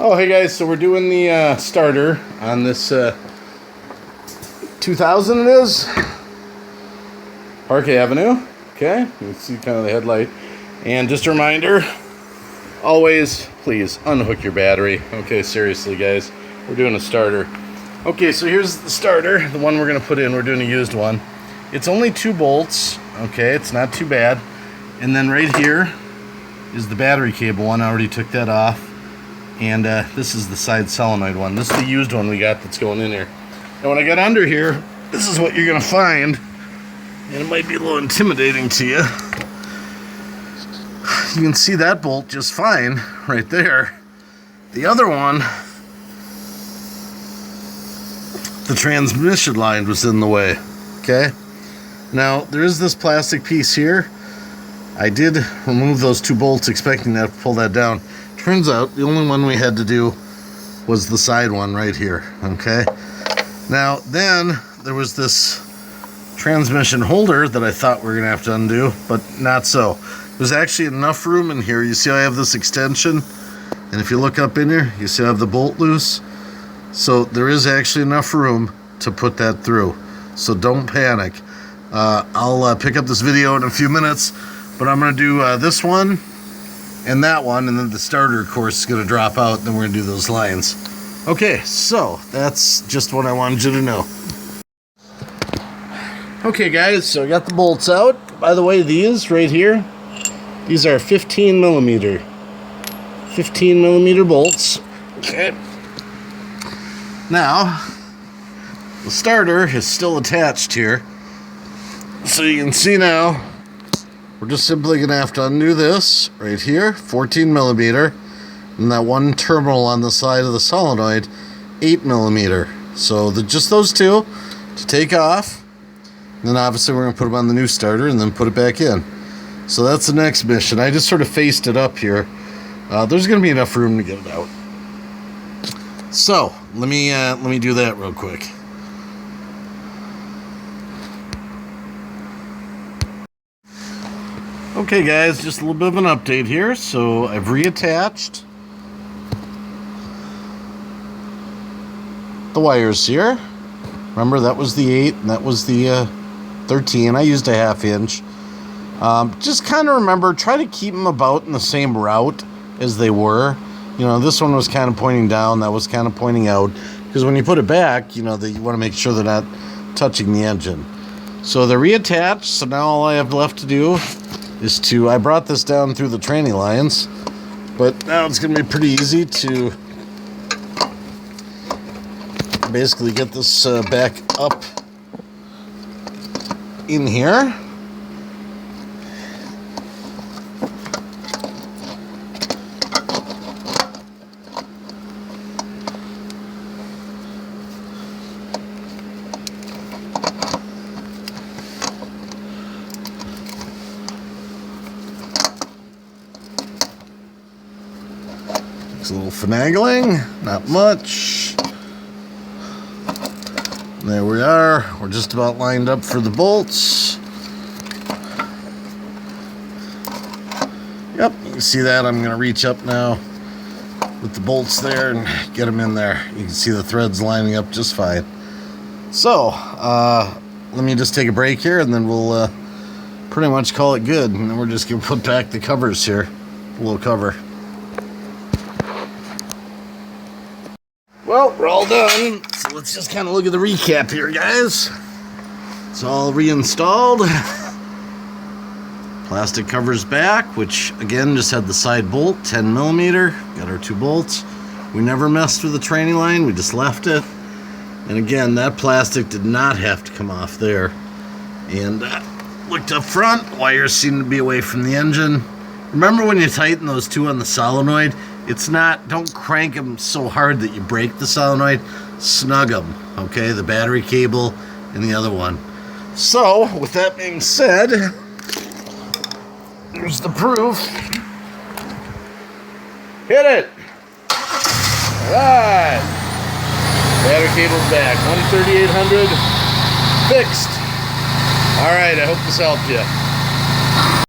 Oh, hey guys, so we're doing the starter on this 2000 it is, Park Avenue, okay? You can see kind of the headlight. And just a reminder, always, please, unhook your battery. Okay, seriously guys, we're doing a starter. Okay, so here's the starter, the one we're gonna put in. We're doing a used one. It's only 2 bolts, okay, it's not too bad. And then right here is the battery cable one. I already took that off. And this is the side solenoid one. This is the used one we got that's going in here. And when I get under here, this is what you're gonna find. And it might be a little intimidating to you. You can see that bolt just fine right there. The other one, the transmission line was in the way, okay? Now, there is this plastic piece here. I did remove those 2 bolts expecting that to pull that down. Turns out the only one we had to do was the side one right here, okay? Now, then there was this transmission holder that I thought we were gonna have to undo, but not so. There's actually enough room in here. You see I have this extension, and if you look up in here, you see I have the bolt loose. So there is actually enough room to put that through. So don't panic. I'll pick up this video in a few minutes, but I'm gonna do this one and that one, and then the starter, of course, is going to drop out, and then we're going to do those lines. Okay, so that's just what I wanted you to know. Okay, guys, so I got the bolts out. By the way, these right here, these are 15 millimeter bolts. Okay. Now, the starter is still attached here. So you can see now, we're just simply going to have to undo this right here, 14 millimeter, and that one terminal on the side of the solenoid, 8 millimeter. So just those 2 to take off. And then obviously we're going to put them on the new starter and then put it back in. So that's the next mission. I just sort of faced it up here. There's going to be enough room to get it out. So let me do that real quick. Okay guys, just a little bit of an update here. So I've reattached the wires here. Remember, that was the 8 and that was the 13. I used a 1/2 inch. Just kind of remember, try to keep them about in the same route as they were. You know, this one was kind of pointing down, that was kind of pointing out. Because when you put it back, you know, you want to make sure they're not touching the engine. So they're reattached, so now all I have left to do is I brought this down through the tranny lines, but now it's going to be pretty easy to basically get this back up in here. It's a little finagling, not much. There we are. We're just about lined up for the bolts. Yep, you can see that. I'm going to reach up now with the bolts there and get them in there. You can see the threads lining up just fine. So, let me just take a break here and then we'll pretty much call it good. And then we're just going to put back the covers here. A little cover. Well, we're all done, so let's just kind of look at the recap here, guys. It's all reinstalled. Plastic covers back, which again just had the side bolt, 10 millimeter. Got our 2 bolts. We never messed with the tranny line, we just left it. And again, that plastic did not have to come off there. And looked up front, wires seem to be away from the engine. Remember when you tighten those 2 on the solenoid? It's not, don't crank them so hard that you break the solenoid. Snug them, okay? The battery cable and the other one. So, with that being said, there's the proof. Hit it! Alright! Battery cable's back. 13800 fixed. Alright, I hope this helped you.